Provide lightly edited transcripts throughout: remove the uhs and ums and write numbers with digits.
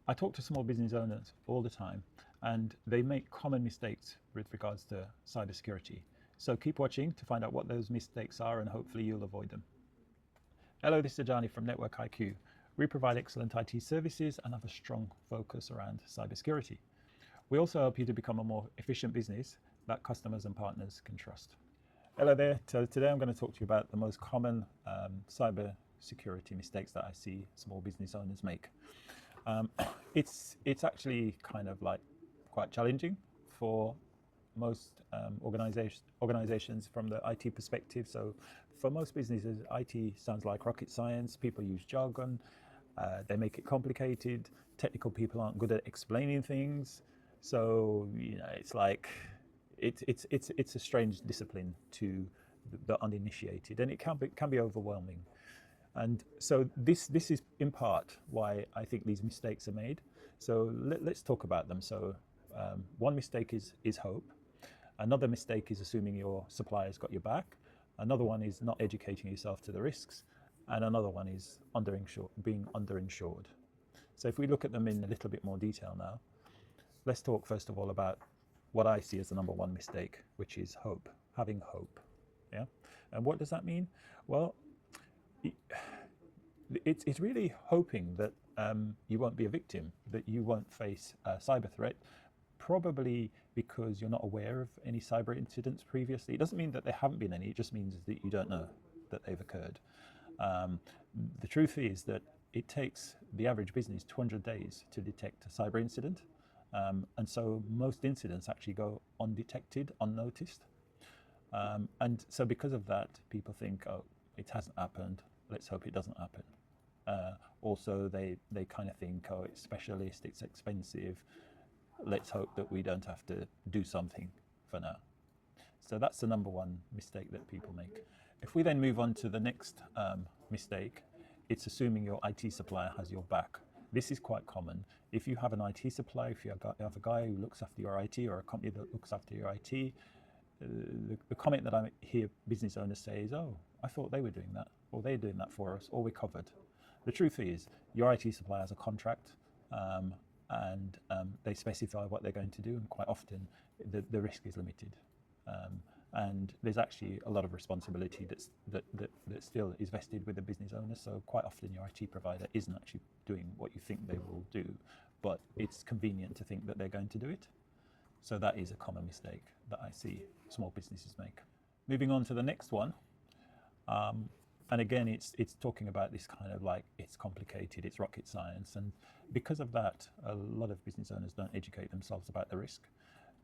I talk to small business owners all the time, and they make common mistakes with regards to cybersecurity. So keep watching to find out what those mistakes are, and hopefully you'll avoid them. Hello, this is Ajani from Network IQ. We provide excellent IT services and have a strong focus around cybersecurity. We also help you to become a more efficient business that customers and partners can trust. Hello there. So today I'm going to talk to you about the most common cyber security mistakes that I see small business owners make. It's actually kind of like quite challenging for most organizations from the IT perspective. So for most businesses, IT sounds like rocket science. People use jargon. They make it complicated. Technical people aren't good at explaining things. So it's like it's a strange discipline to the uninitiated, and it can be overwhelming. And so this is in part why I think these mistakes are made. So let's talk about them. So one mistake is hope. Another mistake is assuming your supplier's got your back. Another one is not educating yourself to the risks. And another one is being underinsured. So if we look at them in a little bit more detail now, let's talk first of all about what I see as the number one mistake, which is hope, having hope. Yeah. And what does that mean? Well, it's really hoping that you won't be a victim, that you won't face a cyber threat, probably because you're not aware of any cyber incidents previously. It doesn't mean that there haven't been any, it just means that you don't know that they've occurred. The truth is that it takes the average business 200 days to detect a cyber incident. And so most incidents actually go undetected, unnoticed. And so because of that, people think, oh, it hasn't happened, let's hope it doesn't happen. Also, they kind of think, oh, it's specialist, it's expensive, let's hope that we don't have to do something for now. So that's the number one mistake that people make. If we then move on to the next mistake, it's assuming your IT supplier has your back. This is quite common. If you have an IT supplier, if you have a guy who looks after your IT or a company that looks after your IT, the comment that I hear business owners say is, oh, I thought they were doing that, or they're doing that for us, or we're covered. The truth is, your IT supplier has a contract, and they specify what they're going to do, and quite often the risk is limited. And there's actually a lot of responsibility that still is vested with the business owner. So quite often your IT provider isn't actually doing what you think they will do, but it's convenient to think that they're going to do it. So that is a common mistake that I see small businesses make. Moving on to the next one. And again, it's talking about this kind of like, it's complicated, it's rocket science. And because of that, a lot of business owners don't educate themselves about the risk.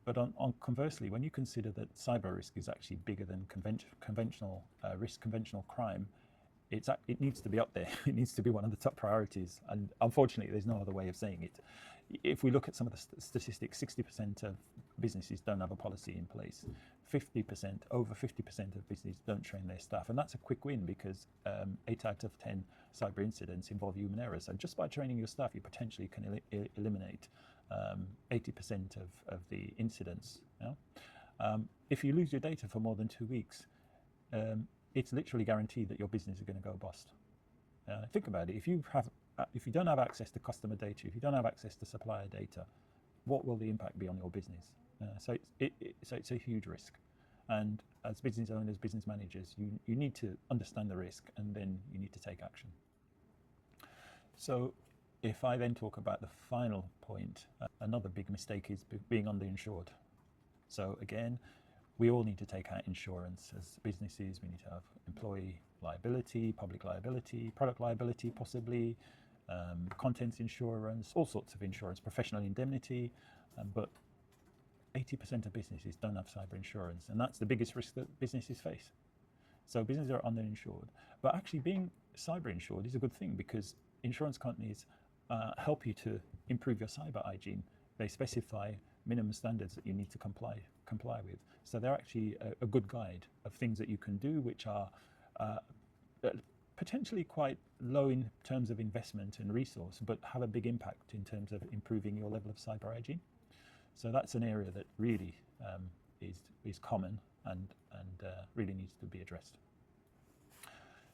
But on conversely, when you consider that cyber risk is actually bigger than conventional risk, conventional crime, it needs to be up there. It needs to be one of the top priorities. And unfortunately, there's no other way of saying it. If we look at some of the statistics, 60% of businesses don't have a policy in place. Over 50% of businesses don't train their staff. And that's a quick win because 8 out of 10 cyber incidents involve human errors. And just by training your staff, you potentially can eliminate 80% of the incidents. Yeah? If you lose your data for more than 2 weeks, it's literally guaranteed that your business is going to go bust. Think about it. If you don't have access to customer data, if you don't have access to supplier data, what will the impact be on your business? So it's a huge risk. And as business owners, business managers, you need to understand the risk, and then you need to take action. So if I then talk about the final point, another big mistake is being underinsured. So again, we all need to take out insurance as businesses. We need to have employee liability, public liability, product liability possibly, contents insurance, all sorts of insurance, professional indemnity, but 80% of businesses don't have cyber insurance, and that's the biggest risk that businesses face. So businesses are underinsured, but actually being cyber insured is a good thing because insurance companies help you to improve your cyber hygiene. They specify minimum standards that you need to comply with. So they're actually a good guide of things that you can do, which are potentially quite low in terms of investment and resource, but have a big impact in terms of improving your level of cyber hygiene. So that's an area that really is common and really needs to be addressed.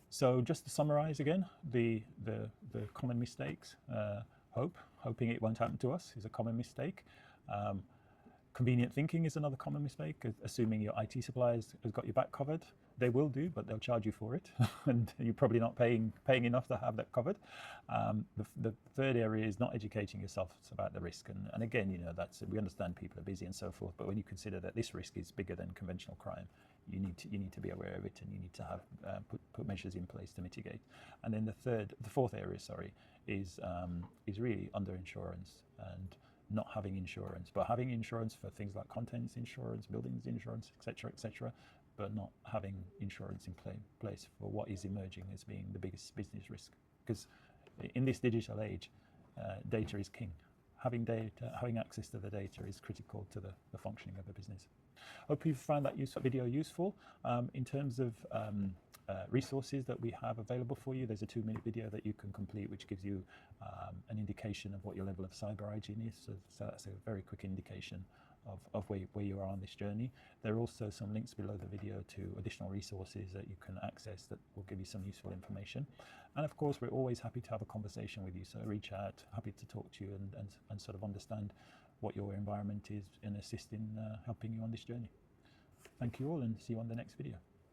So just to summarize again, the common mistakes, Hoping it won't happen to us is a common mistake. Convenient thinking is another common mistake, assuming your IT suppliers has got your back covered. They will do, but they'll charge you for it, and you're probably not paying enough to have that covered. The third area is not educating yourself about the risk, and again, you know, we understand people are busy and so forth, but when you consider that this risk is bigger than conventional crime, you need to be aware of it, and you need to have put measures in place to mitigate. And then the fourth area, is really underinsurance and not having insurance, but having insurance for things like contents insurance, buildings insurance, etc., but not having insurance in place for what is emerging as being the biggest business risk. Because in this digital age, data is king. Having data, having access to the data is critical to the functioning of a business. Hope you found that video useful. In terms of resources that we have available for you, there's a 2-minute video that you can complete, which gives you an indication of what your level of cyber hygiene is. So that's a very quick indication of where you are on this journey. There are also some links below the video to additional resources that you can access that will give you some useful information. And of course, we're always happy to have a conversation with you. So reach out, happy to talk to you and sort of understand what your environment is and assist in helping you on this journey. Thank you all, and see you on the next video.